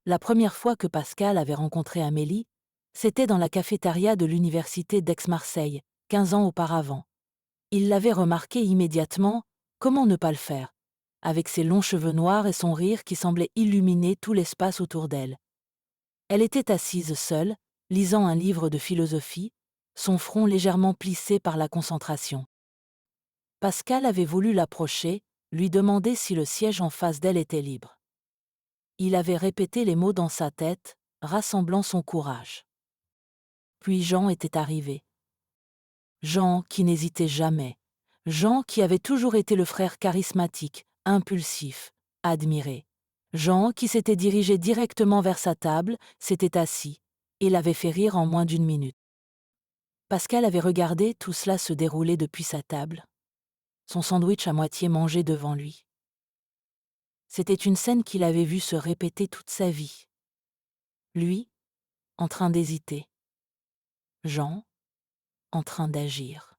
La première fois que Pascal avait rencontré Amélie, c'était dans la cafétéria de l'université d'Aix-Marseille, 15 ans auparavant. Il l'avait remarqué immédiatement, comment ne pas le faire, avec ses longs cheveux noirs et son rire qui semblait illuminer tout l'espace autour d'elle. Elle était assise seule, lisant un livre de philosophie, son front légèrement plissé par la concentration. Pascal avait voulu l'approcher, lui demander si le siège en face d'elle était libre. Il avait répété les mots dans sa tête, rassemblant son courage. Puis Jean était arrivé. Jean qui n'hésitait jamais. Jean qui avait toujours été le frère charismatique, impulsif, admiré. Jean qui s'était dirigé directement vers sa table, s'était assis, et l'avait fait rire en moins d'une minute. Pascal avait regardé tout cela se dérouler depuis sa table, son sandwich à moitié mangé devant lui. C'était une scène qu'il avait vue se répéter toute sa vie. Lui, en train d'hésiter. Jean, en train d'agir.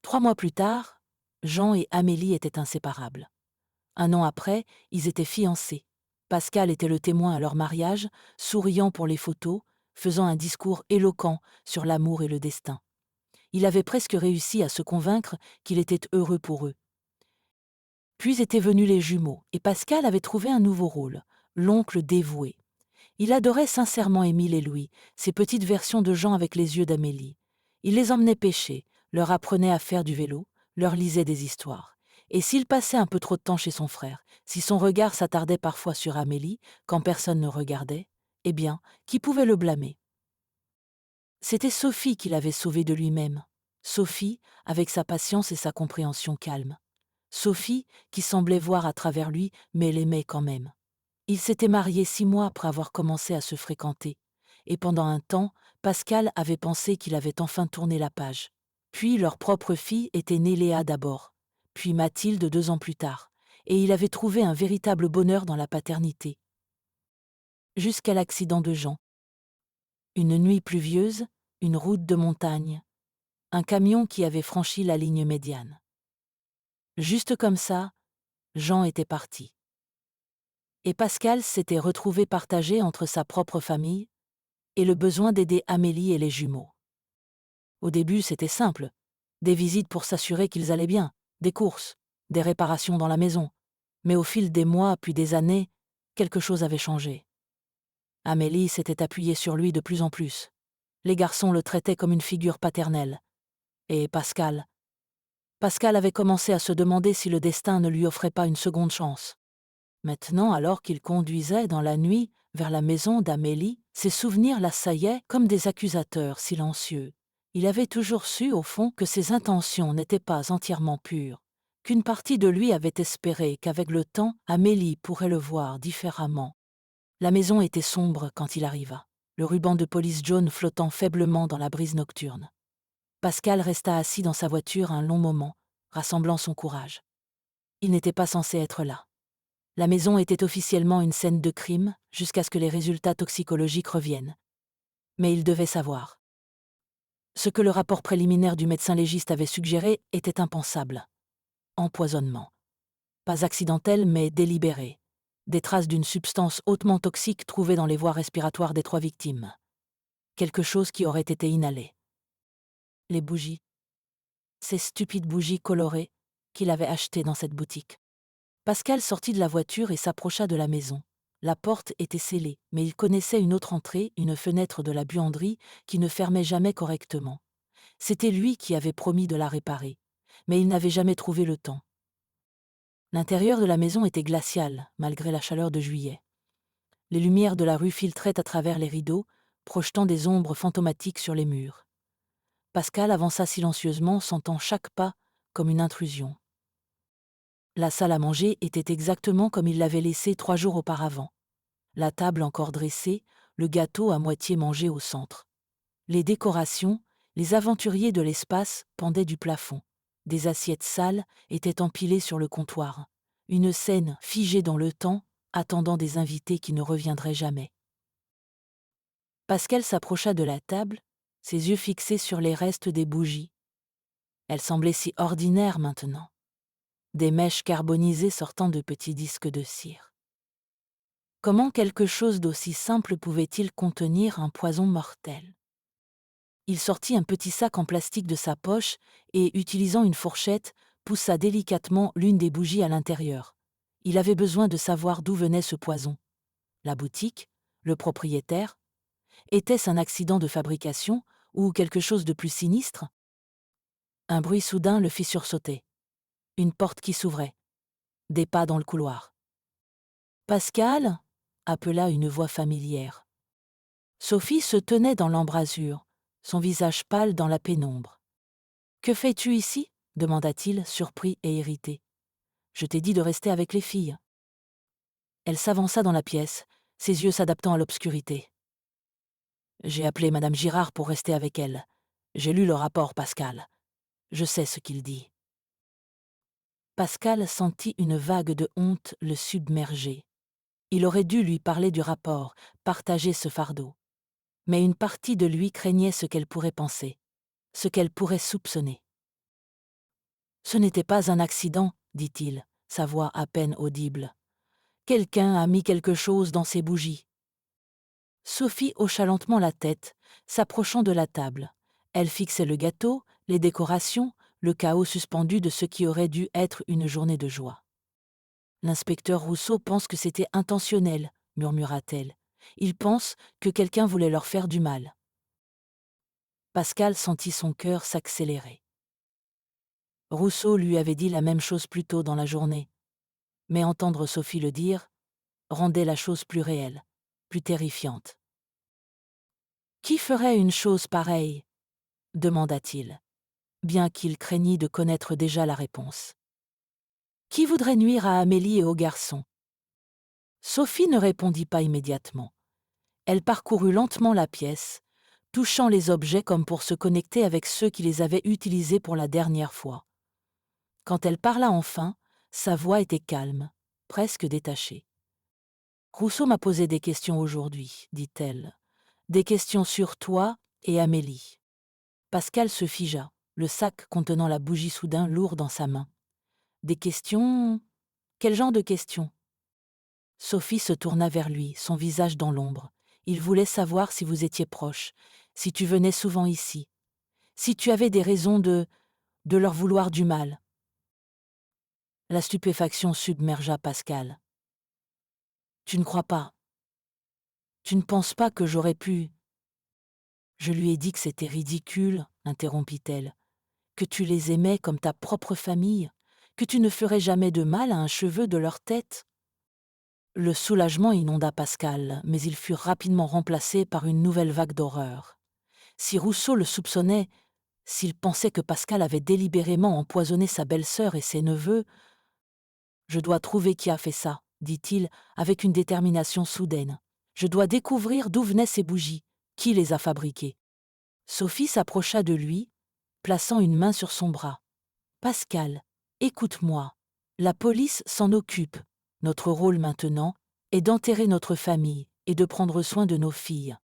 3 mois plus tard, Jean et Amélie étaient inséparables. 1 an après, ils étaient fiancés. Pascal était le témoin à leur mariage, souriant pour les photos, faisant un discours éloquent sur l'amour et le destin. Il avait presque réussi à se convaincre qu'il était heureux pour eux. Puis étaient venus les jumeaux, et Pascal avait trouvé un nouveau rôle, l'oncle dévoué. Il adorait sincèrement Émile et Louis, ces petites versions de Jean avec les yeux d'Amélie. Il les emmenait pêcher, leur apprenait à faire du vélo, leur lisait des histoires. Et s'il passait un peu trop de temps chez son frère, si son regard s'attardait parfois sur Amélie, quand personne ne regardait, eh bien, qui pouvait le blâmer? C'était Sophie qui l'avait sauvé de lui-même. Sophie, avec sa patience et sa compréhension calme. Sophie, qui semblait voir à travers lui, mais l'aimait quand même. Ils s'étaient mariés 6 mois après avoir commencé à se fréquenter, et pendant un temps, Pascal avait pensé qu'il avait enfin tourné la page. Puis leur propre fille était née Léa d'abord, puis Mathilde 2 ans plus tard, et il avait trouvé un véritable bonheur dans la paternité. Jusqu'à l'accident de Jean. Une nuit pluvieuse, une route de montagne, un camion qui avait franchi la ligne médiane. Juste comme ça, Jean était parti. Et Pascal s'était retrouvé partagé entre sa propre famille et le besoin d'aider Amélie et les jumeaux. Au début, c'était simple. Des visites pour s'assurer qu'ils allaient bien, des courses, des réparations dans la maison. Mais au fil des mois puis des années, quelque chose avait changé. Amélie s'était appuyée sur lui de plus en plus. Les garçons le traitaient comme une figure paternelle. Et Pascal avait commencé à se demander si le destin ne lui offrait pas une seconde chance. Maintenant, alors qu'il conduisait dans la nuit vers la maison d'Amélie, ses souvenirs l'assaillaient comme des accusateurs silencieux. Il avait toujours su, au fond, que ses intentions n'étaient pas entièrement pures, qu'une partie de lui avait espéré qu'avec le temps, Amélie pourrait le voir différemment. La maison était sombre quand il arriva, le ruban de police jaune flottant faiblement dans la brise nocturne. Pascal resta assis dans sa voiture un long moment, rassemblant son courage. Il n'était pas censé être là. La maison était officiellement une scène de crime jusqu'à ce que les résultats toxicologiques reviennent. Mais il devait savoir. Ce que le rapport préliminaire du médecin légiste avait suggéré était impensable. Empoisonnement. Pas accidentel, mais délibéré. Des traces d'une substance hautement toxique trouvée dans les voies respiratoires des 3 victimes. Quelque chose qui aurait été inhalé. Les bougies. Ces stupides bougies colorées qu'il avait achetées dans cette boutique. Pascal sortit de la voiture et s'approcha de la maison. La porte était scellée, mais il connaissait une autre entrée, une fenêtre de la buanderie, qui ne fermait jamais correctement. C'était lui qui avait promis de la réparer, mais il n'avait jamais trouvé le temps. L'intérieur de la maison était glacial, malgré la chaleur de juillet. Les lumières de la rue filtraient à travers les rideaux, projetant des ombres fantomatiques sur les murs. Pascal avança silencieusement, sentant chaque pas comme une intrusion. La salle à manger était exactement comme il l'avait laissée 3 jours auparavant. La table encore dressée, le gâteau à moitié mangé au centre. Les décorations, les aventuriers de l'espace pendaient du plafond. Des assiettes sales étaient empilées sur le comptoir. Une scène figée dans le temps, attendant des invités qui ne reviendraient jamais. Pascal s'approcha de la table, ses yeux fixés sur les restes des bougies. Elles semblaient si ordinaires maintenant. Des mèches carbonisées sortant de petits disques de cire. Comment quelque chose d'aussi simple pouvait-il contenir un poison mortel? Il sortit un petit sac en plastique de sa poche et, utilisant une fourchette, poussa délicatement l'une des bougies à l'intérieur. Il avait besoin de savoir d'où venait ce poison. La boutique? Le propriétaire? Était-ce un accident de fabrication ou quelque chose de plus sinistre? Un bruit soudain le fit sursauter. Une porte qui s'ouvrait. Des pas dans le couloir. Pascal? Appela une voix familière. Sophie se tenait dans l'embrasure, son visage pâle dans la pénombre. Que fais-tu ici? Demanda-t-il, surpris et irrité. Je t'ai dit de rester avec les filles. Elle s'avança dans la pièce, ses yeux s'adaptant à l'obscurité. J'ai appelé Madame Girard pour rester avec elle. J'ai lu le rapport, Pascal. Je sais ce qu'il dit. Pascal sentit une vague de honte le submerger. Il aurait dû lui parler du rapport, partager ce fardeau. Mais une partie de lui craignait ce qu'elle pourrait penser, ce qu'elle pourrait soupçonner. Ce n'était pas un accident, dit-il, sa voix à peine audible. Quelqu'un a mis quelque chose dans ses bougies. Sophie hocha lentement la tête, s'approchant de la table. Elle fixait le gâteau, les décorations, le chaos suspendu de ce qui aurait dû être une journée de joie. L'inspecteur Rousseau pense que c'était intentionnel, murmura-t-elle. Il pense que quelqu'un voulait leur faire du mal. Pascal sentit son cœur s'accélérer. Rousseau lui avait dit la même chose plus tôt dans la journée. Mais entendre Sophie le dire rendait la chose plus réelle, plus terrifiante. Qui ferait une chose pareille? Demanda-t-il, bien qu'il craignît de connaître déjà la réponse. Qui voudrait nuire à Amélie et aux garçons? Sophie ne répondit pas immédiatement. Elle parcourut lentement la pièce, touchant les objets comme pour se connecter avec ceux qui les avaient utilisés pour la dernière fois. Quand elle parla enfin, sa voix était calme, presque détachée. Rousseau m'a posé des questions aujourd'hui, dit-elle. Des questions sur toi et Amélie. Pascal se figea, le sac contenant la bougie soudain lourd dans sa main. Des questions? Quel genre de questions? Sophie se tourna vers lui, son visage dans l'ombre. Il voulait savoir si vous étiez proches, si tu venais souvent ici, si tu avais des raisons de leur vouloir du mal. La stupéfaction submergea Pascal. Tu ne crois pas? Tu ne penses pas que j'aurais pu? Je lui ai dit que c'était ridicule, interrompit-elle, que tu les aimais comme ta propre famille, que tu ne ferais jamais de mal à un cheveu de leur tête. Le soulagement inonda Pascal, mais il fut rapidement remplacé par une nouvelle vague d'horreur. Si Rousseau le soupçonnait, s'il pensait que Pascal avait délibérément empoisonné sa belle-sœur et ses neveux, « Je dois trouver qui a fait ça, dit-il avec une détermination soudaine. Je dois découvrir d'où venaient ces bougies, qui les a fabriquées. » Sophie s'approcha de lui, plaçant une main sur son bras. « Pascal, écoute-moi. La police s'en occupe. Notre rôle maintenant est d'enterrer notre famille et de prendre soin de nos filles. »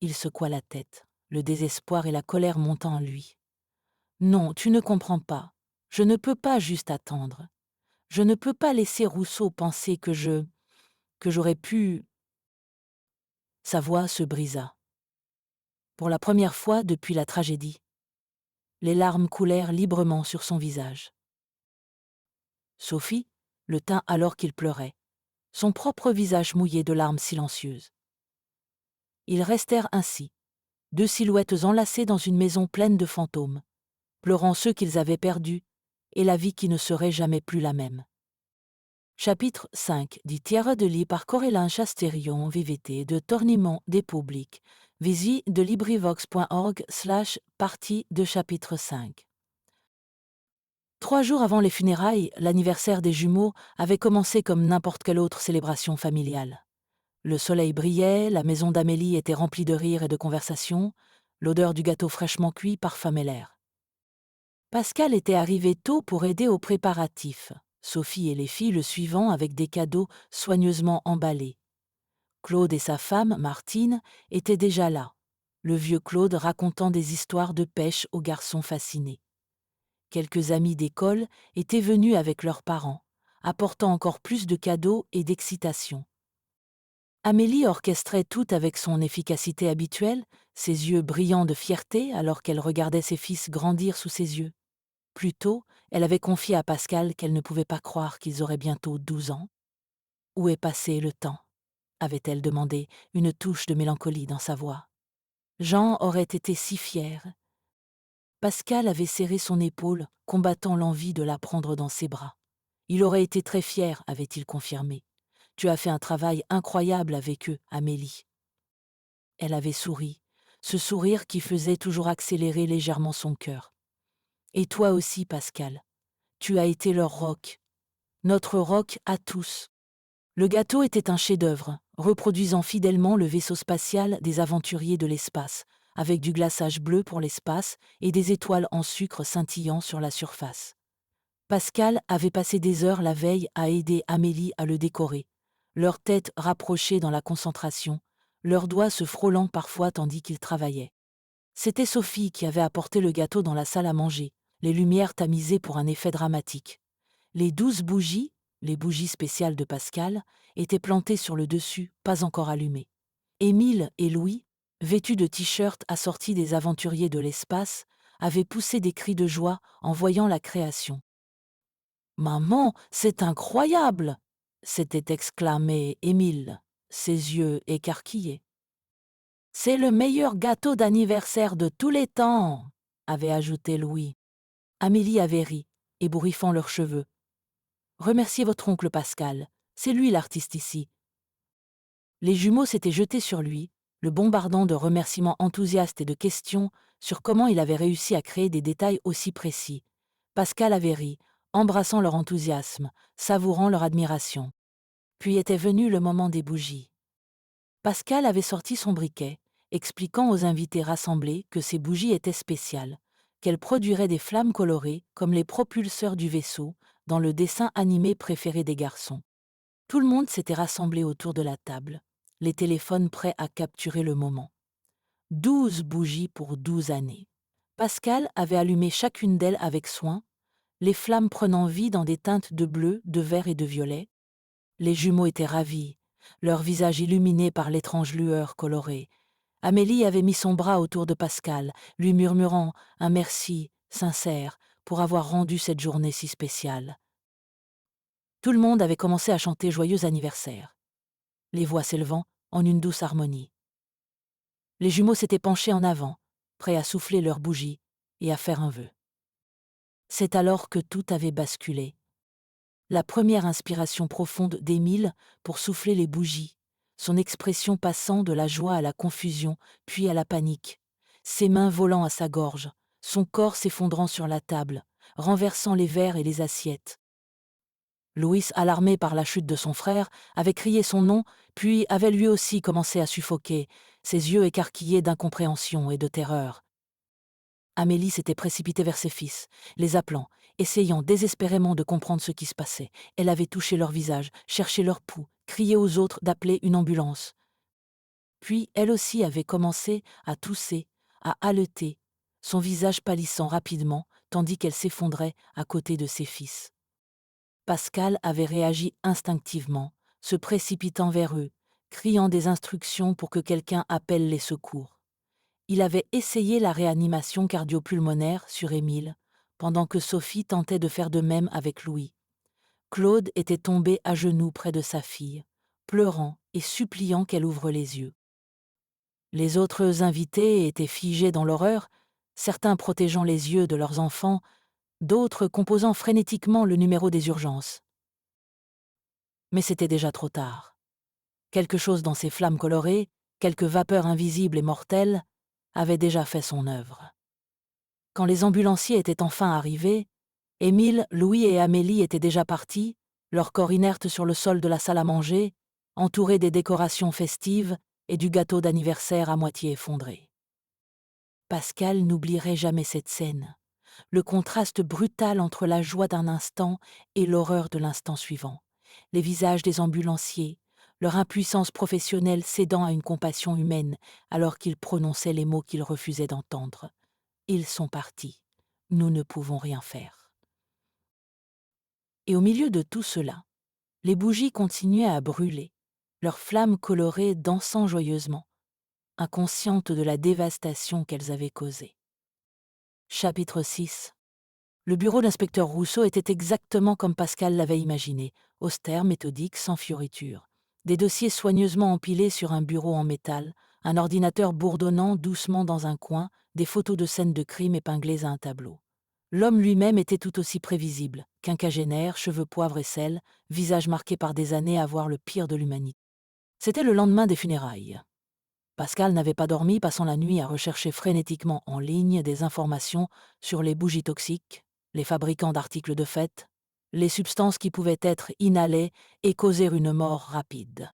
Il secoua la tête, le désespoir et la colère montant en lui. « Non, tu ne comprends pas. Je ne peux pas juste attendre. Je ne peux pas laisser Rousseau penser que j'aurais pu... » Sa voix se brisa. Pour la première fois depuis la tragédie, les larmes coulèrent librement sur son visage. Sophie le tint alors qu'il pleurait, son propre visage mouillé de larmes silencieuses. Ils restèrent ainsi, deux silhouettes enlacées dans une maison pleine de fantômes, pleurant ceux qu'ils avaient perdus et la vie qui ne serait jamais plus la même. Chapitre 5 di Tierra de Li par Corélin Chastérion VVT de Torniment des Publics. Visi de LibriVox.org/partie de chapitre 5. 3 jours avant les funérailles, l'anniversaire des jumeaux avait commencé comme n'importe quelle autre célébration familiale. Le soleil brillait, la maison d'Amélie était remplie de rires et de conversations, l'odeur du gâteau fraîchement cuit parfumait l'air. Pascal était arrivé tôt pour aider aux préparatifs, Sophie et les filles le suivant avec des cadeaux soigneusement emballés. Claude et sa femme, Martine, étaient déjà là, le vieux Claude racontant des histoires de pêche aux garçons fascinés. Quelques amis d'école étaient venus avec leurs parents, apportant encore plus de cadeaux et d'excitation. Amélie orchestrait tout avec son efficacité habituelle, ses yeux brillants de fierté alors qu'elle regardait ses fils grandir sous ses yeux. Plus tôt, elle avait confié à Pascal qu'elle ne pouvait pas croire qu'ils auraient bientôt 12 ans. Où est passé le temps avait-elle demandé, une touche de mélancolie dans sa voix. Jean aurait été si fier. Pascal avait serré son épaule, combattant l'envie de la prendre dans ses bras. Il aurait été très fier, avait-il confirmé. Tu as fait un travail incroyable avec eux, Amélie. Elle avait souri, ce sourire qui faisait toujours accélérer légèrement son cœur. Et toi aussi, Pascal. Tu as été leur roc. Notre roc à tous. Le gâteau était un chef-d'œuvre, reproduisant fidèlement le vaisseau spatial des aventuriers de l'espace, avec du glaçage bleu pour l'espace et des étoiles en sucre scintillant sur la surface. Pascal avait passé des heures la veille à aider Amélie à le décorer, leurs têtes rapprochées dans la concentration, leurs doigts se frôlant parfois tandis qu'ils travaillaient. C'était Sophie qui avait apporté le gâteau dans la salle à manger, les lumières tamisées pour un effet dramatique. Les 12 bougies, les bougies spéciales de Pascal, étaient plantées sur le dessus, pas encore allumées. Émile et Louis, vêtus de t-shirts assortis des aventuriers de l'espace, avaient poussé des cris de joie en voyant la création. « Maman, c'est incroyable !» s'était exclamé Émile, ses yeux écarquillés. « C'est le meilleur gâteau d'anniversaire de tous les temps !» avait ajouté Louis. Amélie avait ri, ébouriffant leurs cheveux. « Remerciez votre oncle Pascal, c'est lui l'artiste ici. » Les jumeaux s'étaient jetés sur lui, le bombardant de remerciements enthousiastes et de questions sur comment il avait réussi à créer des détails aussi précis. Pascal avait ri, embrassant leur enthousiasme, savourant leur admiration. Puis était venu le moment des bougies. Pascal avait sorti son briquet, expliquant aux invités rassemblés que ces bougies étaient spéciales, qu'elles produiraient des flammes colorées comme les propulseurs du vaisseau dans le dessin animé préféré des garçons. Tout le monde s'était rassemblé autour de la table, les téléphones prêts à capturer le moment. 12 bougies pour 12 années. Pascal avait allumé chacune d'elles avec soin, les flammes prenant vie dans des teintes de bleu, de vert et de violet. Les jumeaux étaient ravis, leurs visages illuminés par l'étrange lueur colorée. Amélie avait mis son bras autour de Pascal, lui murmurant un merci sincère pour avoir rendu cette journée si spéciale. Tout le monde avait commencé à chanter joyeux anniversaire, les voix s'élevant en une douce harmonie. Les jumeaux s'étaient penchés en avant, prêts à souffler leurs bougies et à faire un vœu. C'est alors que tout avait basculé. La première inspiration profonde d'Émile pour souffler les bougies, son expression passant de la joie à la confusion, puis à la panique, ses mains volant à sa gorge, son corps s'effondrant sur la table, renversant les verres et les assiettes. Louis, alarmé par la chute de son frère, avait crié son nom, puis avait lui aussi commencé à suffoquer, ses yeux écarquillés d'incompréhension et de terreur. Amélie s'était précipitée vers ses fils, les appelant, essayant désespérément de comprendre ce qui se passait. Elle avait touché leur visage, cherché leur pouls, crié aux autres d'appeler une ambulance. Puis elle aussi avait commencé à tousser, à haleter, son visage pâlissant rapidement, tandis qu'elle s'effondrait à côté de ses fils. Pascal avait réagi instinctivement, se précipitant vers eux, criant des instructions pour que quelqu'un appelle les secours. Il avait essayé la réanimation cardio-pulmonaire sur Émile, pendant que Sophie tentait de faire de même avec Louis. Claude était tombé à genoux près de sa fille, pleurant et suppliant qu'elle ouvre les yeux. Les autres invités étaient figés dans l'horreur, certains protégeant les yeux de leurs enfants, d'autres composant frénétiquement le numéro des urgences. Mais c'était déjà trop tard. Quelque chose dans ces flammes colorées, quelque vapeur invisible et mortelle, avait déjà fait son œuvre. Quand les ambulanciers étaient enfin arrivés, Émile, Louis et Amélie étaient déjà partis, leur corps inerte sur le sol de la salle à manger, entourés des décorations festives et du gâteau d'anniversaire à moitié effondré. Pascal n'oublierait jamais cette scène, le contraste brutal entre la joie d'un instant et l'horreur de l'instant suivant, les visages des ambulanciers, leur impuissance professionnelle cédant à une compassion humaine alors qu'ils prononçaient les mots qu'ils refusaient d'entendre. Ils sont partis. Nous ne pouvons rien faire. Et au milieu de tout cela, les bougies continuaient à brûler, leurs flammes colorées dansant joyeusement, inconscientes de la dévastation qu'elles avaient causée. Chapitre 6. Le bureau d'inspecteur Rousseau était exactement comme Pascal l'avait imaginé, austère, méthodique, sans fioritures. Des dossiers soigneusement empilés sur un bureau en métal, un ordinateur bourdonnant doucement dans un coin, des photos de scènes de crime épinglées à un tableau. L'homme lui-même était tout aussi prévisible, quinquagénaire, cheveux poivre et sel, visage marqué par des années à voir le pire de l'humanité. C'était le lendemain des funérailles. Pascal n'avait pas dormi, passant la nuit à rechercher frénétiquement en ligne des informations sur les bougies toxiques, les fabricants d'articles de fête, les substances qui pouvaient être inhalées et causer une mort rapide.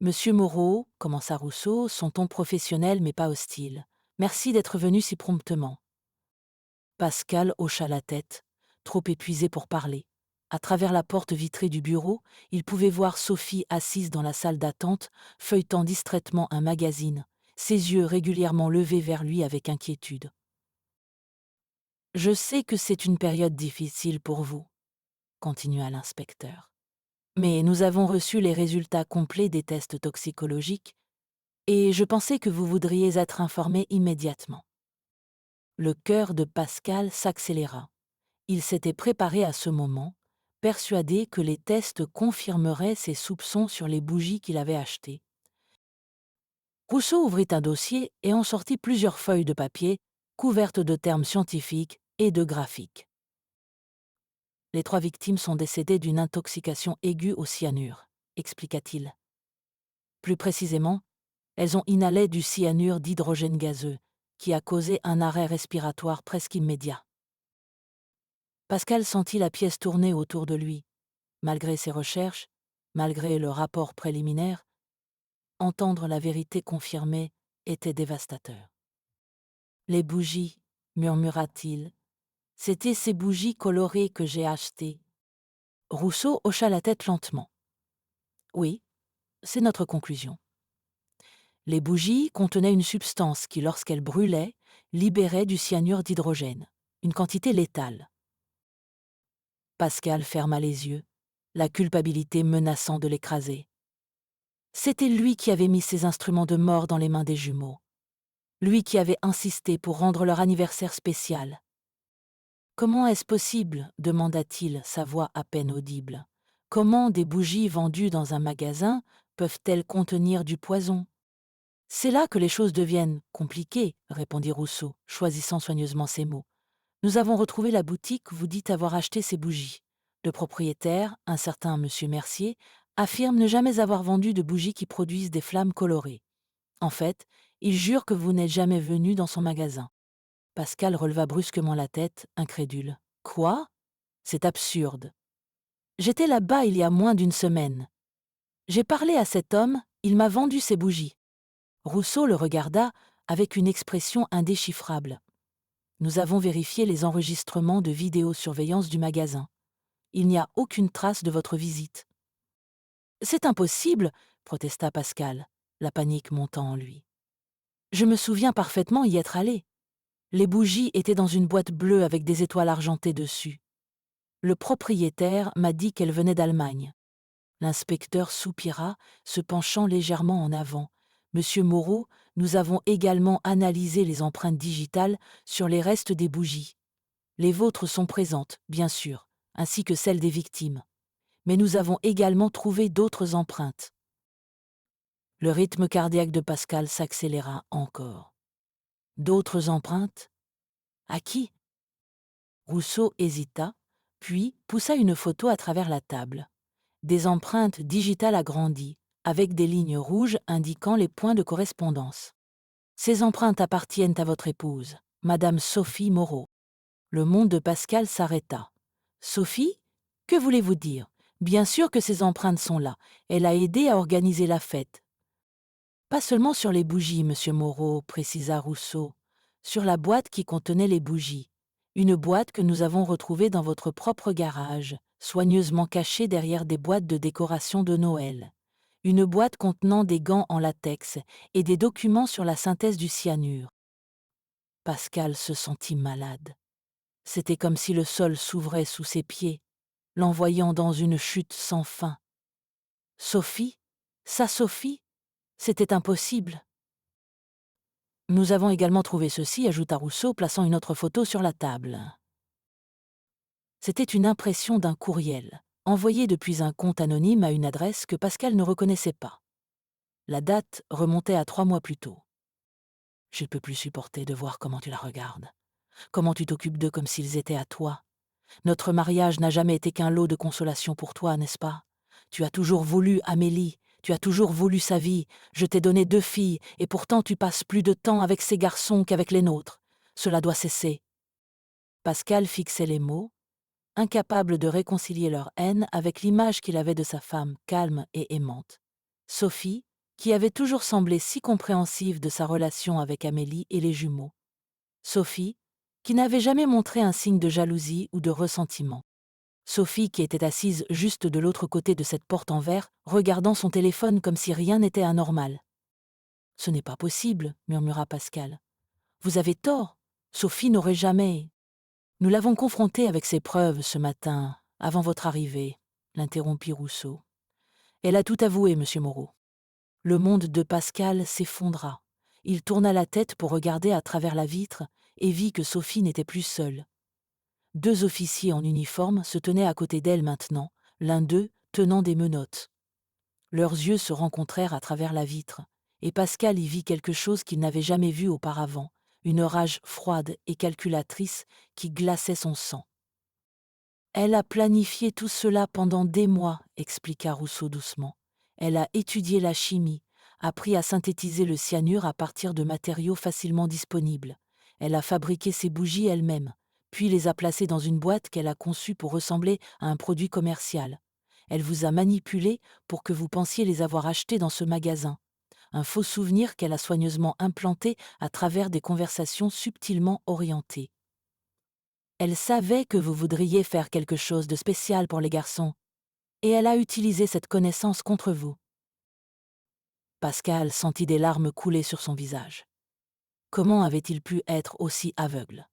Monsieur Moreau, commença Rousseau, son ton professionnel mais pas hostile. Merci d'être venu si promptement. Pascal hocha la tête, trop épuisé pour parler. À travers la porte vitrée du bureau, il pouvait voir Sophie assise dans la salle d'attente, feuilletant distraitement un magazine, ses yeux régulièrement levés vers lui avec inquiétude. « Je sais que c'est une période difficile pour vous, » continua l'inspecteur. « Mais nous avons reçu les résultats complets des tests toxicologiques et je pensais que vous voudriez être informé immédiatement. » Le cœur de Pascal s'accéléra. Il s'était préparé à ce moment, persuadé que les tests confirmeraient ses soupçons sur les bougies qu'il avait achetées. Rousseau ouvrit un dossier et en sortit plusieurs feuilles de papier couvertes de termes scientifiques et de graphiques. Les 3 victimes sont décédées d'une intoxication aiguë au cyanure, expliqua-t-il. Plus précisément, elles ont inhalé du cyanure d'hydrogène gazeux, qui a causé un arrêt respiratoire presque immédiat. Pascal sentit la pièce tourner autour de lui. Malgré ses recherches, malgré le rapport préliminaire, entendre la vérité confirmée était dévastateur. « Les bougies, murmura-t-il, c'était ces bougies colorées que j'ai achetées. » Rousseau hocha la tête lentement. « Oui, c'est notre conclusion. Les bougies contenaient une substance qui, lorsqu'elle brûlait, libérait du cyanure d'hydrogène, une quantité létale. » Pascal ferma les yeux, la culpabilité menaçant de l'écraser. C'était lui qui avait mis ces instruments de mort dans les mains des jumeaux. Lui qui avait insisté pour rendre leur anniversaire spécial. « Comment est-ce possible ?» demanda-t-il, sa voix à peine audible. « Comment des bougies vendues dans un magasin peuvent-elles contenir du poison ?»« C'est là que les choses deviennent compliquées, » répondit Rousseau, choisissant soigneusement ses mots. « Nous avons retrouvé la boutique où vous dites avoir acheté ces bougies. Le propriétaire, un certain monsieur Mercier, affirme ne jamais avoir vendu de bougies qui produisent des flammes colorées. En fait, il jure que vous n'êtes jamais venu dans son magasin. » Pascal releva brusquement la tête, incrédule. « Quoi ? C'est absurde. J'étais là-bas il y a moins d'une semaine. J'ai parlé à cet homme, il m'a vendu ces bougies. » Rousseau le regarda avec une expression indéchiffrable. « Nous avons vérifié les enregistrements de vidéosurveillance du magasin. Il n'y a aucune trace de votre visite. »« C'est impossible, » protesta Pascal, la panique montant en lui. « Je me souviens parfaitement y être allé. Les bougies étaient dans une boîte bleue avec des étoiles argentées dessus. Le propriétaire m'a dit qu'elles venaient d'Allemagne. » L'inspecteur soupira, se penchant légèrement en avant. « Monsieur Moreau, nous avons également analysé les empreintes digitales sur les restes des bougies. Les vôtres sont présentes, bien sûr, ainsi que celles des victimes. Mais nous avons également trouvé d'autres empreintes. » Le rythme cardiaque de Pascal s'accéléra encore. D'autres empreintes ? À qui ? Rousseau hésita, puis poussa une photo à travers la table. Des empreintes digitales agrandies, avec des lignes rouges indiquant les points de correspondance. Ces empreintes appartiennent à votre épouse, Madame Sophie Moreau. Le monde de Pascal s'arrêta. Sophie ? Que voulez-vous dire ? Bien sûr que ces empreintes sont là. Elle a aidé à organiser la fête. Pas seulement sur les bougies, monsieur Moreau, précisa Rousseau. Sur la boîte qui contenait les bougies. Une boîte que nous avons retrouvée dans votre propre garage, soigneusement cachée derrière des boîtes de décoration de Noël. Une boîte contenant des gants en latex et des documents sur la synthèse du cyanure. Pascal se sentit malade. C'était comme si le sol s'ouvrait sous ses pieds, l'envoyant dans une chute sans fin. Sophie ? Ça, Sophie? C'était impossible. Nous avons également trouvé ceci, ajouta Rousseau, plaçant une autre photo sur la table. C'était une impression d'un courriel, envoyé depuis un compte anonyme à une adresse que Pascal ne reconnaissait pas. La date remontait à 3 mois plus tôt. Je ne peux plus supporter de voir comment tu la regardes, comment tu t'occupes d'eux comme s'ils étaient à toi. Notre mariage n'a jamais été qu'un lot de consolation pour toi, n'est-ce pas? Tu as toujours voulu Amélie, tu as toujours voulu sa vie, je t'ai donné 2 filles, et pourtant tu passes plus de temps avec ces garçons qu'avec les nôtres. Cela doit cesser. Pascal fixait les mots, incapable de réconcilier leur haine avec l'image qu'il avait de sa femme calme et aimante. Sophie, qui avait toujours semblé si compréhensive de sa relation avec Amélie et les jumeaux. Sophie, qui n'avait jamais montré un signe de jalousie ou de ressentiment. Sophie, qui était assise juste de l'autre côté de cette porte en verre, regardant son téléphone comme si rien n'était anormal. « Ce n'est pas possible, » murmura Pascal. « Vous avez tort. Sophie n'aurait jamais... » « Nous l'avons confrontée avec ses preuves ce matin, avant votre arrivée, » l'interrompit Rousseau. « Elle a tout avoué, monsieur Moreau. » Le monde de Pascal s'effondra. Il tourna la tête pour regarder à travers la vitre et vit que Sophie n'était plus seule. 2 officiers en uniforme se tenaient à côté d'elle maintenant, l'un d'eux tenant des menottes. Leurs yeux se rencontrèrent à travers la vitre, et Pascal y vit quelque chose qu'il n'avait jamais vu auparavant, une rage froide et calculatrice qui glaçait son sang. « Elle a planifié tout cela pendant des mois, » expliqua Rousseau doucement. « Elle a étudié la chimie, appris à synthétiser le cyanure à partir de matériaux facilement disponibles. Elle a fabriqué ses bougies elle-même, puis les a placées dans une boîte qu'elle a conçue pour ressembler à un produit commercial. Elle vous a manipulé pour que vous pensiez les avoir achetés dans ce magasin. Un faux souvenir qu'elle a soigneusement implanté à travers des conversations subtilement orientées. Elle savait que vous voudriez faire quelque chose de spécial pour les garçons, et elle a utilisé cette connaissance contre vous. » Pascal sentit des larmes couler sur son visage. Comment avait-il pu être aussi aveugle?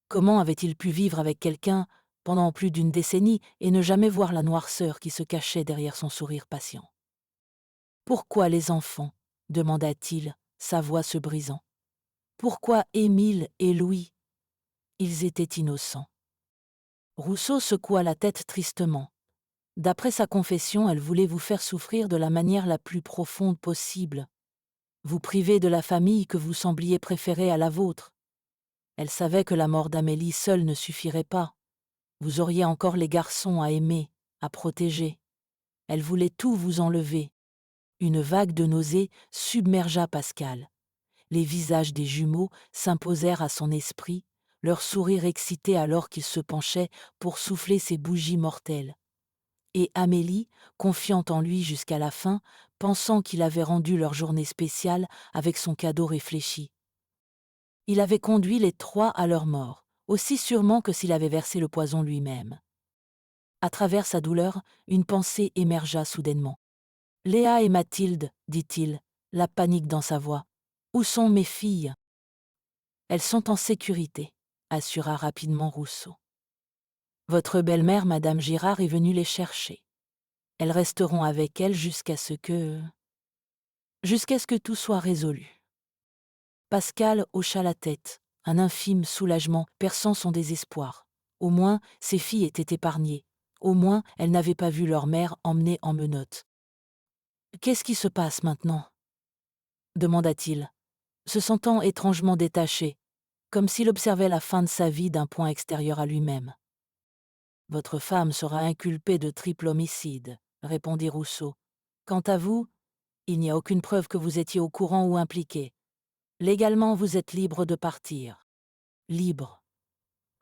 Comment avait-il pu vivre avec quelqu'un pendant plus d'1 décennie et ne jamais voir la noirceur qui se cachait derrière son sourire patient? « Pourquoi les enfants ?» demanda-t-il, sa voix se brisant. « Pourquoi Émile et Louis? Ils étaient innocents. » Rousseau secoua la tête tristement. D'après sa confession, elle voulait vous faire souffrir de la manière la plus profonde possible. Vous priver de la famille que vous sembliez préférer à la vôtre. Elle savait que la mort d'Amélie seule ne suffirait pas. Vous auriez encore les garçons à aimer, à protéger. Elle voulait tout vous enlever. Une vague de nausée submergea Pascal. Les visages des jumeaux s'imposèrent à son esprit, leur sourire excité alors qu'il se penchait pour souffler ses bougies mortelles. Et Amélie, confiante en lui jusqu'à la fin, pensant qu'il avait rendu leur journée spéciale avec son cadeau réfléchi. Il avait conduit les 3 à leur mort, aussi sûrement que s'il avait versé le poison lui-même. À travers sa douleur, une pensée émergea soudainement. « Léa et Mathilde, dit-il, la panique dans sa voix. Où sont mes filles? » « Elles sont en sécurité, » assura rapidement Rousseau. « Votre belle-mère, Madame Girard, est venue les chercher. Elles resteront avec elle jusqu'à ce que tout soit résolu. » Pascal hocha la tête, un infime soulagement perçant son désespoir. Au moins, ses filles étaient épargnées. Au moins, elles n'avaient pas vu leur mère emmenée en menottes. « Qu'est-ce qui se passe maintenant ?» demanda-t-il, se sentant étrangement détaché, comme s'il observait la fin de sa vie d'un point extérieur à lui-même. « Votre femme sera inculpée de triple homicide, » répondit Rousseau. « Quant à vous, il n'y a aucune preuve que vous étiez au courant ou impliqué. Légalement, vous êtes libre de partir. » Libre.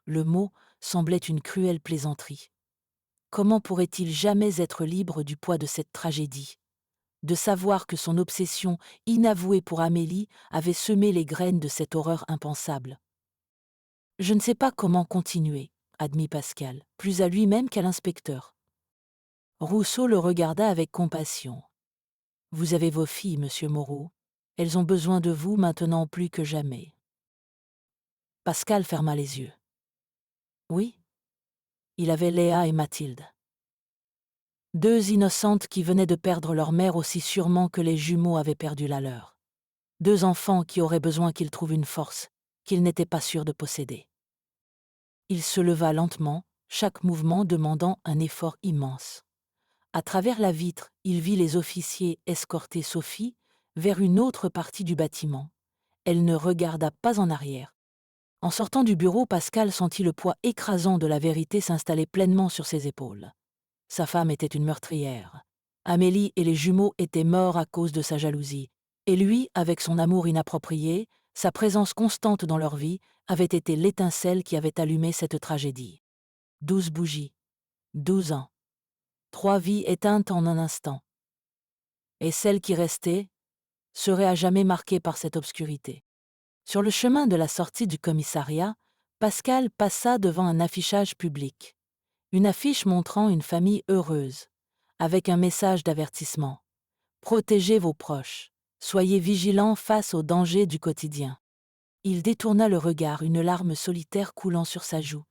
Le mot semblait une cruelle plaisanterie. Comment pourrait-il jamais être libre du poids de cette tragédie? De savoir que son obsession inavouée pour Amélie avait semé les graines de cette horreur impensable. « Je ne sais pas comment continuer, » admit Pascal, plus à lui-même qu'à l'inspecteur. Rousseau le regarda avec compassion. « Vous avez vos filles, monsieur Moreau. Elles ont besoin de vous maintenant plus que jamais. » Pascal ferma les yeux. Oui, il avait Léa et Mathilde. 2 innocentes qui venaient de perdre leur mère aussi sûrement que les jumeaux avaient perdu la leur. 2 enfants qui auraient besoin qu'ils trouvent une force qu'ils n'étaient pas sûrs de posséder. Il se leva lentement, chaque mouvement demandant un effort immense. À travers la vitre, il vit les officiers escorter Sophie vers une autre partie du bâtiment. Elle ne regarda pas en arrière. En sortant du bureau, Pascal sentit le poids écrasant de la vérité s'installer pleinement sur ses épaules. Sa femme était une meurtrière. Amélie et les jumeaux étaient morts à cause de sa jalousie. Et lui, avec son amour inapproprié, sa présence constante dans leur vie, avait été l'étincelle qui avait allumé cette tragédie. 12 bougies, 12 ans, 3 vies éteintes en un instant. Et celle qui restait serait à jamais marquée par cette obscurité. Sur le chemin de la sortie du commissariat, Pascal passa devant un affichage public. Une affiche montrant une famille heureuse, avec un message d'avertissement. Protégez vos proches. Soyez vigilants face aux dangers du quotidien. Il détourna le regard, une larme solitaire coulant sur sa joue.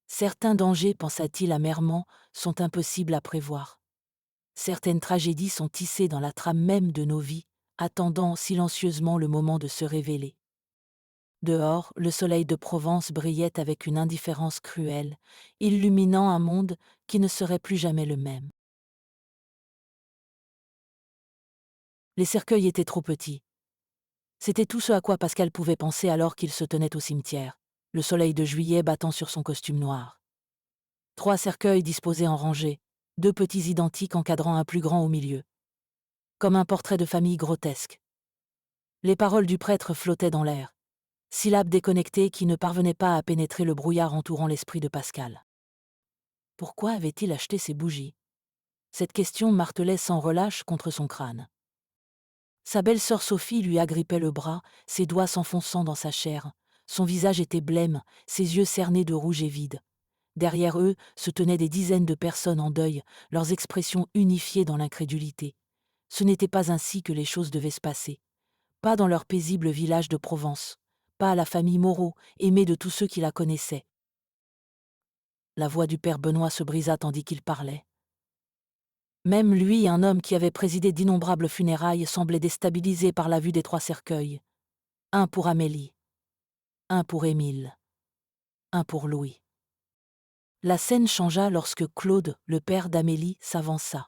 Certains dangers, pensa-t-il amèrement, sont impossibles à prévoir. Certaines tragédies sont tissées dans la trame même de nos vies, attendant silencieusement le moment de se révéler. Dehors, le soleil de Provence brillait avec une indifférence cruelle, illuminant un monde qui ne serait plus jamais le même. Les cercueils étaient trop petits. C'était tout ce à quoi Pascal pouvait penser alors qu'il se tenait au cimetière, le soleil de juillet battant sur son costume noir. 3 cercueils disposés en rangée, 2 petits identiques encadrant un plus grand au milieu. Comme un portrait de famille grotesque. Les paroles du prêtre flottaient dans l'air, syllabes déconnectées qui ne parvenaient pas à pénétrer le brouillard entourant l'esprit de Pascal. Pourquoi avait-il acheté ces bougies? Cette question martelait sans relâche contre son crâne. Sa belle-sœur Sophie lui agrippait le bras, ses doigts s'enfonçant dans sa chair. Son visage était blême, ses yeux cernés de rouge et vides. Derrière eux se tenaient des dizaines de personnes en deuil, leurs expressions unifiées dans l'incrédulité. Ce n'était pas ainsi que les choses devaient se passer. Pas dans leur paisible village de Provence. Pas à la famille Moreau, aimée de tous ceux qui la connaissaient. La voix du père Benoît se brisa tandis qu'il parlait. Même lui, un homme qui avait présidé d'innombrables funérailles, semblait déstabilisé par la vue des 3 cercueils. Un pour Amélie, un pour Émile, un pour Louis. La scène changea lorsque Claude, le père d'Amélie, s'avança.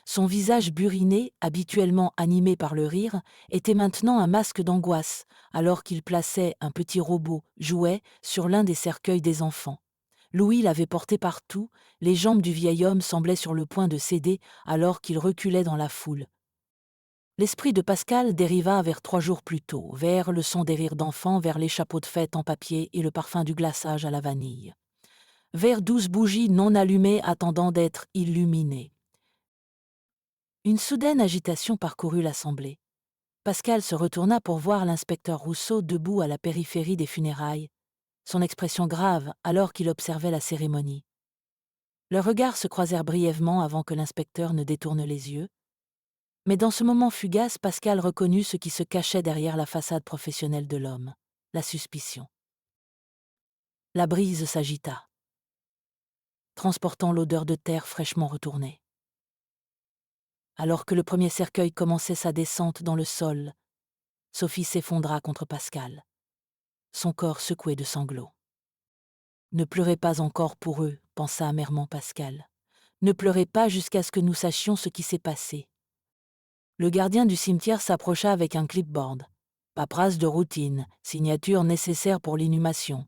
Son visage buriné, habituellement animé par le rire, était maintenant un masque d'angoisse, alors qu'il plaçait un petit robot, jouet, sur l'un des cercueils des enfants. Louis l'avait porté partout, les jambes du vieil homme semblaient sur le point de céder alors qu'il reculait dans la foule. L'esprit de Pascal dériva vers 3 jours plus tôt, vers le son des rires d'enfants, vers les chapeaux de fête en papier et le parfum du glaçage à la vanille. Vers 12 bougies non allumées attendant d'être illuminées. Une soudaine agitation parcourut l'assemblée. Pascal se retourna pour voir l'inspecteur Rousseau debout à la périphérie des funérailles, son expression grave alors qu'il observait la cérémonie. Leurs regards se croisèrent brièvement avant que l'inspecteur ne détourne les yeux. Mais dans ce moment fugace, Pascal reconnut ce qui se cachait derrière la façade professionnelle de l'homme, la suspicion. La brise s'agita, transportant l'odeur de terre fraîchement retournée. Alors que le premier cercueil commençait sa descente dans le sol, Sophie s'effondra contre Pascal, son corps secoué de sanglots. Ne pleurez pas encore pour eux, pensa amèrement Pascal. Ne pleurez pas jusqu'à ce que nous sachions ce qui s'est passé. Le gardien du cimetière s'approcha avec un clipboard. Paperasse de routine, signature nécessaire pour l'inhumation.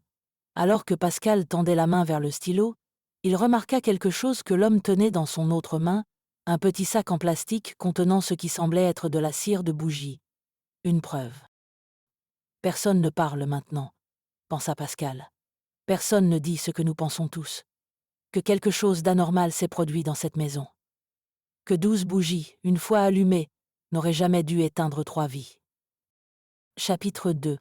Alors que Pascal tendait la main vers le stylo, il remarqua quelque chose que l'homme tenait dans son autre main, un petit sac en plastique contenant ce qui semblait être de la cire de bougie. Une preuve. Personne ne parle maintenant, pensa Pascal. Personne ne dit ce que nous pensons tous. Que quelque chose d'anormal s'est produit dans cette maison. Que 12 bougies, une fois allumées, n'auraient jamais dû éteindre 3 vies. Chapitre 2.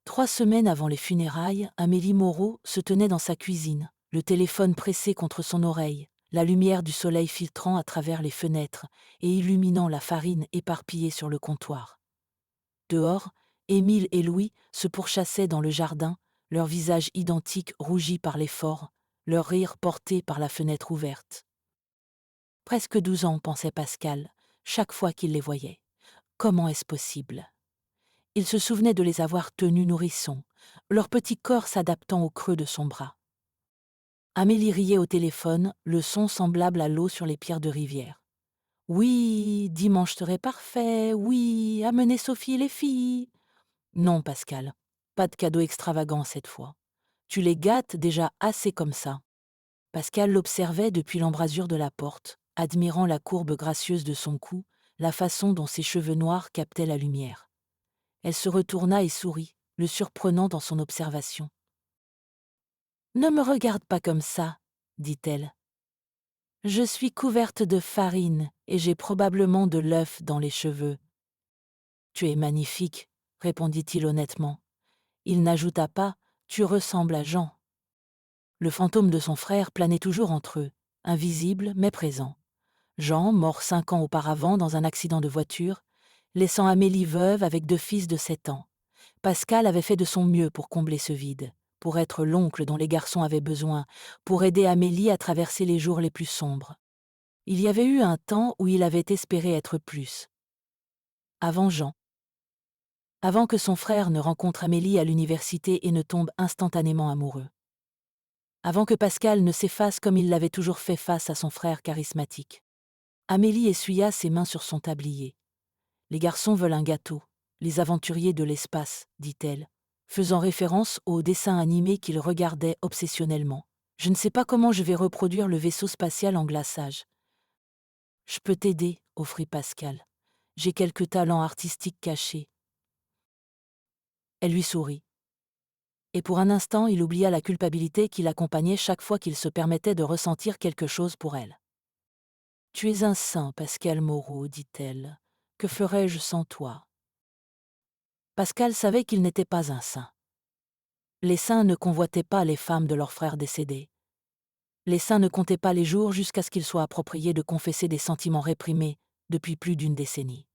3 semaines avant les funérailles, Amélie Moreau se tenait dans sa cuisine, le téléphone pressé contre son oreille, la lumière du soleil filtrant à travers les fenêtres et illuminant la farine éparpillée sur le comptoir. Dehors, Émile et Louis se pourchassaient dans le jardin, leurs visages identiques rougis par l'effort, leur rire porté par la fenêtre ouverte. Presque 12 ans, pensait Pascal, chaque fois qu'il les voyait. Comment est-ce possible? Il se souvenait de les avoir tenus nourrissons, leur petit corps s'adaptant au creux de son bras. Amélie riait au téléphone, le son semblable à l'eau sur les pierres de rivière. « Oui, dimanche serait parfait, oui, amenez Sophie et les filles. » Non, Pascal, pas de cadeau extravagant cette fois. Tu les gâtes déjà assez comme ça. Pascal l'observait depuis l'embrasure de la porte, admirant la courbe gracieuse de son cou, la façon dont ses cheveux noirs captaient la lumière. Elle se retourna et sourit, le surprenant dans son observation. « Ne me regarde pas comme ça, dit-elle. Je suis couverte de farine et j'ai probablement de l'œuf dans les cheveux. Tu es magnifique, répondit-il honnêtement. Il n'ajouta pas « Tu ressembles à Jean ». Le fantôme de son frère planait toujours entre eux, invisible mais présent. Jean, mort 5 ans auparavant dans un accident de voiture, laissant Amélie veuve avec 2 fils de 7 ans. Pascal avait fait de son mieux pour combler ce vide, pour être l'oncle dont les garçons avaient besoin, pour aider Amélie à traverser les jours les plus sombres. Il y avait eu un temps où il avait espéré être plus. Avant Jean. Avant que son frère ne rencontre Amélie à l'université et ne tombe instantanément amoureux. Avant que Pascal ne s'efface comme il l'avait toujours fait face à son frère charismatique. Amélie essuya ses mains sur son tablier. « Les garçons veulent un gâteau, les aventuriers de l'espace, dit-elle, faisant référence au dessin animé qu'il regardait obsessionnellement. Je ne sais pas comment je vais reproduire le vaisseau spatial en glaçage. Je peux t'aider, offrit Pascal. J'ai quelques talents artistiques cachés. Elle lui sourit. Et pour un instant, il oublia la culpabilité qui l'accompagnait chaque fois qu'il se permettait de ressentir quelque chose pour elle. « Tu es un saint, Pascal Moreau, dit-elle. Que ferais-je sans toi ?» Pascal savait qu'il n'était pas un saint. Les saints ne convoitaient pas les femmes de leurs frères décédés. Les saints ne comptaient pas les jours jusqu'à ce qu'il soit approprié de confesser des sentiments réprimés depuis plus d'une décennie.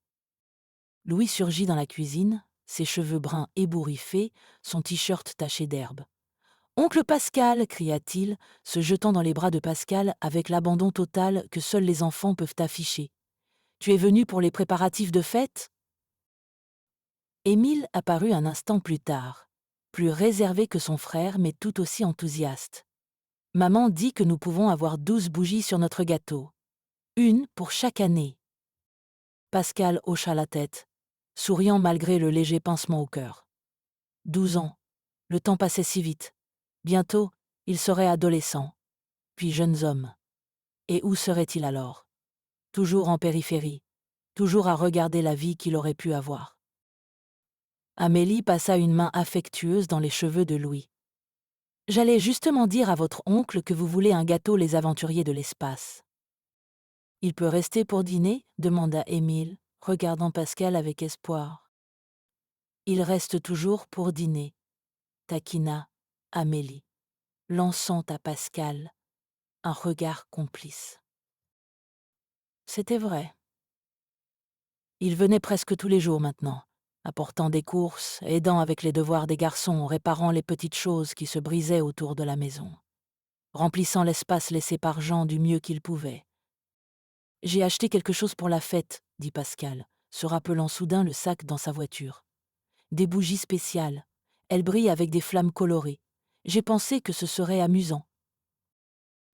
Louis surgit dans la cuisine, ses cheveux bruns ébouriffés, son t-shirt taché d'herbe. « Oncle Pascal !» cria-t-il, se jetant dans les bras de Pascal avec l'abandon total que seuls les enfants peuvent afficher. « Tu es venu pour les préparatifs de fête ?» Émile apparut un instant plus tard, plus réservé que son frère mais tout aussi enthousiaste. « Maman dit que nous pouvons avoir 12 bougies sur notre gâteau. Une pour chaque année. » Pascal hocha la tête, souriant malgré le léger pincement au cœur. 12 ans. Le temps passait si vite. Bientôt, il serait adolescent, puis jeunes hommes. Et où serait-il alors? Toujours en périphérie, toujours à regarder la vie qu'il aurait pu avoir. Amélie passa une main affectueuse dans les cheveux de Louis. « J'allais justement dire à votre oncle que vous voulez un gâteau les aventuriers de l'espace. »« Il peut rester pour dîner ?» demanda Émile, regardant Pascal avec espoir. « Il reste toujours pour dîner, » taquina Amélie, lançant à Pascal un regard complice. C'était vrai. Il venait presque tous les jours maintenant, apportant des courses, aidant avec les devoirs des garçons, réparant les petites choses qui se brisaient autour de la maison, remplissant l'espace laissé par Jean du mieux qu'il pouvait. « J'ai acheté quelque chose pour la fête, » dit Pascal, se rappelant soudain le sac dans sa voiture. « Des bougies spéciales. Elles brillent avec des flammes colorées. J'ai pensé que ce serait amusant. »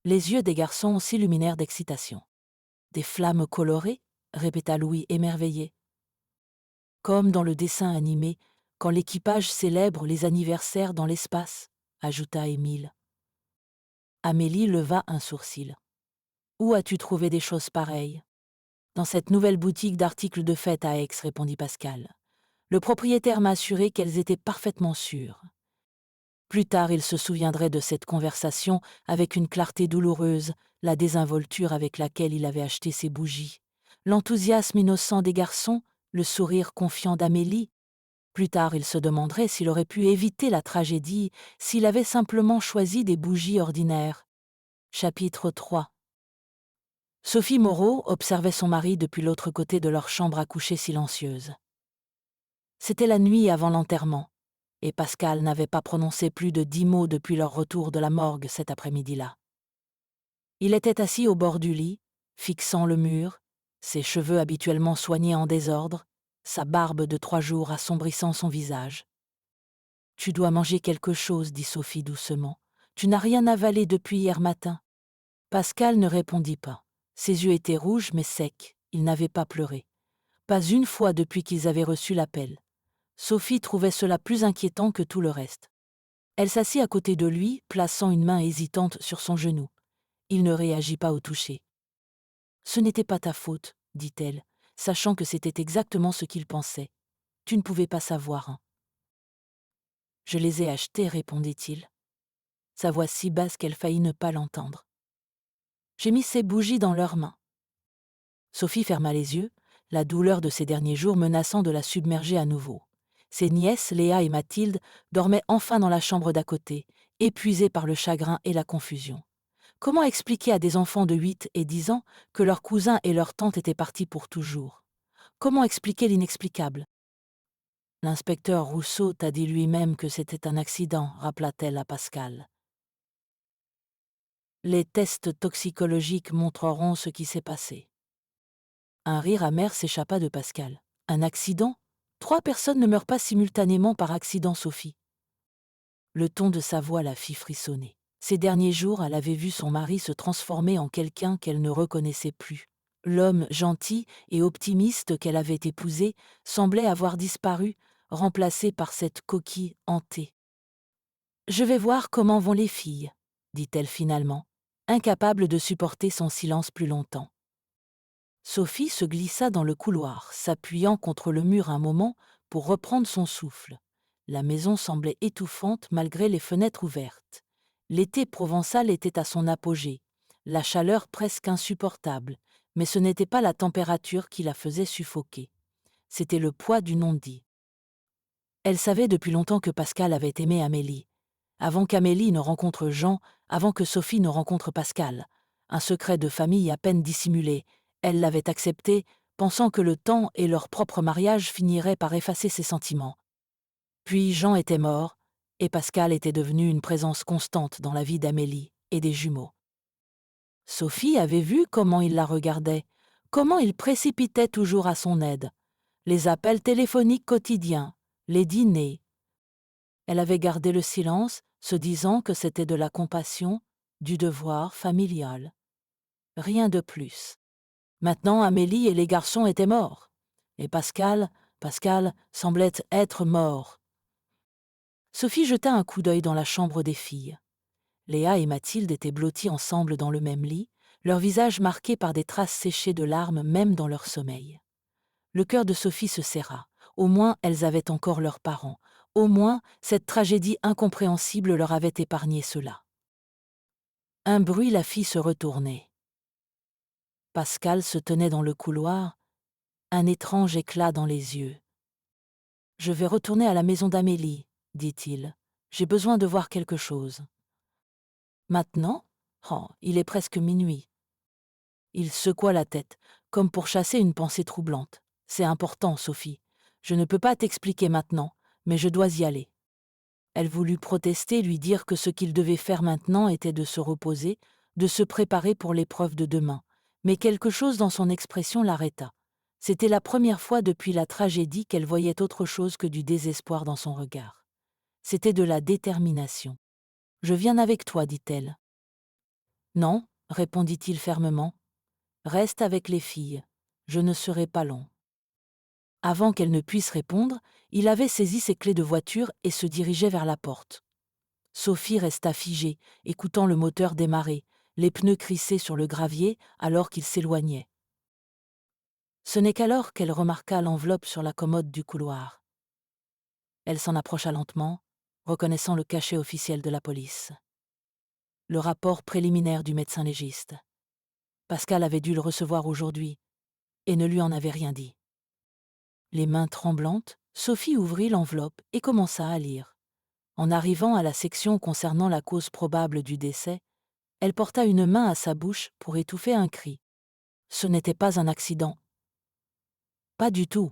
Les yeux des garçons s'illuminèrent d'excitation. « Des flammes colorées ?» répéta Louis émerveillé. « Comme dans le dessin animé, quand l'équipage célèbre les anniversaires dans l'espace, » ajouta Émile. Amélie leva un sourcil. « Où as-tu trouvé des choses pareilles ?»« Dans cette nouvelle boutique d'articles de fête à Aix, » répondit Pascal. « Le propriétaire m'a assuré qu'elles étaient parfaitement sûres. » Plus tard, il se souviendrait de cette conversation avec une clarté douloureuse, la désinvolture avec laquelle il avait acheté ses bougies, l'enthousiasme innocent des garçons, le sourire confiant d'Amélie. Plus tard, il se demanderait s'il aurait pu éviter la tragédie s'il avait simplement choisi des bougies ordinaires. Chapitre 3. Sophie Moreau observait son mari depuis l'autre côté de leur chambre à coucher silencieuse. C'était la nuit avant l'enterrement, et Pascal n'avait pas prononcé plus de 10 mots depuis leur retour de la morgue cet après-midi-là. Il était assis au bord du lit, fixant le mur, ses cheveux habituellement soignés en désordre, sa barbe de 3 jours assombrissant son visage. « Tu dois manger quelque chose, dit Sophie doucement. Tu n'as rien avalé depuis hier matin. Pascal ne répondit pas. Ses yeux étaient rouges mais secs, il n'avait pas pleuré. Pas une fois depuis qu'ils avaient reçu l'appel. Sophie trouvait cela plus inquiétant que tout le reste. Elle s'assit à côté de lui, plaçant une main hésitante sur son genou. Il ne réagit pas au toucher. « Ce n'était pas ta faute, dit-elle, sachant que c'était exactement ce qu'il pensait. Tu ne pouvais pas savoir. Hein. Je les ai achetés, répondit-il. Sa voix si basse qu'elle faillit ne pas l'entendre. J'ai mis ces bougies dans leurs mains. Sophie ferma les yeux, la douleur de ces derniers jours menaçant de la submerger à nouveau. Ses nièces, Léa et Mathilde, dormaient enfin dans la chambre d'à côté, épuisées par le chagrin et la confusion. Comment expliquer à des enfants de 8 et 10 ans que leurs cousins et leurs tantes étaient partis pour toujours? Comment expliquer l'inexplicable? L'inspecteur Rousseau t'a dit lui-même que c'était un accident, rappela-t-elle à Pascal. Les tests toxicologiques montreront ce qui s'est passé. Un rire amer s'échappa de Pascal. Un accident? 3 personnes ne meurent pas simultanément par accident, Sophie. Le ton de sa voix la fit frissonner. Ces derniers jours, elle avait vu son mari se transformer en quelqu'un qu'elle ne reconnaissait plus. L'homme gentil et optimiste qu'elle avait épousé semblait avoir disparu, remplacé par cette coquille hantée. « Je vais voir comment vont les filles, » dit-elle finalement, incapable de supporter son silence plus longtemps. Sophie se glissa dans le couloir, s'appuyant contre le mur un moment pour reprendre son souffle. La maison semblait étouffante malgré les fenêtres ouvertes. L'été provençal était à son apogée, la chaleur presque insupportable, mais ce n'était pas la température qui la faisait suffoquer. C'était le poids du non-dit. Elle savait depuis longtemps que Pascal avait aimé Amélie. Avant qu'Amélie ne rencontre Jean, avant que Sophie ne rencontre Pascal. Un secret de famille à peine dissimulé. Elle l'avait accepté, pensant que le temps et leur propre mariage finiraient par effacer ses sentiments. Puis Jean était mort, et Pascal était devenu une présence constante dans la vie d'Amélie et des jumeaux. Sophie avait vu comment il la regardait, comment il précipitait toujours à son aide. Les appels téléphoniques quotidiens, les dîners. Elle avait gardé le silence, se disant que c'était de la compassion, du devoir familial. Rien de plus. Maintenant, Amélie et les garçons étaient morts. Et Pascal semblait être mort. Sophie jeta un coup d'œil dans la chambre des filles. Léa et Mathilde étaient blotties ensemble dans le même lit, leurs visages marqués par des traces séchées de larmes même dans leur sommeil. Le cœur de Sophie se serra. Au moins, elles avaient encore leurs parents. Au moins, cette tragédie incompréhensible leur avait épargné cela. Un bruit la fit se retourner. Pascal se tenait dans le couloir, un étrange éclat dans les yeux. « Je vais retourner à la maison d'Amélie, » dit-il. « J'ai besoin de voir quelque chose. » Maintenant ? Oh, il est presque minuit. Il secoua la tête, comme pour chasser une pensée troublante. « C'est important, Sophie. Je ne peux pas t'expliquer maintenant, mais je dois y aller. » Elle voulut protester, lui dire que ce qu'il devait faire maintenant était de se reposer, de se préparer pour l'épreuve de demain. Mais quelque chose dans son expression l'arrêta. C'était la première fois depuis la tragédie qu'elle voyait autre chose que du désespoir dans son regard. C'était de la détermination. « Je viens avec toi, dit-elle. »« Non, répondit-il fermement. Reste avec les filles. Je ne serai pas long. » Avant qu'elle ne puisse répondre, il avait saisi ses clés de voiture et se dirigeait vers la porte. Sophie resta figée, écoutant le moteur démarrer, les pneus crisser sur le gravier alors qu'il s'éloignait. Ce n'est qu'alors qu'elle remarqua l'enveloppe sur la commode du couloir. Elle s'en approcha lentement, reconnaissant le cachet officiel de la police. Le rapport préliminaire du médecin légiste. Pascal avait dû le recevoir aujourd'hui et ne lui en avait rien dit. Les mains tremblantes, Sophie ouvrit l'enveloppe et commença à lire. En arrivant à la section concernant la cause probable du décès, elle porta une main à sa bouche pour étouffer un cri. Ce n'était pas un accident. Pas du tout,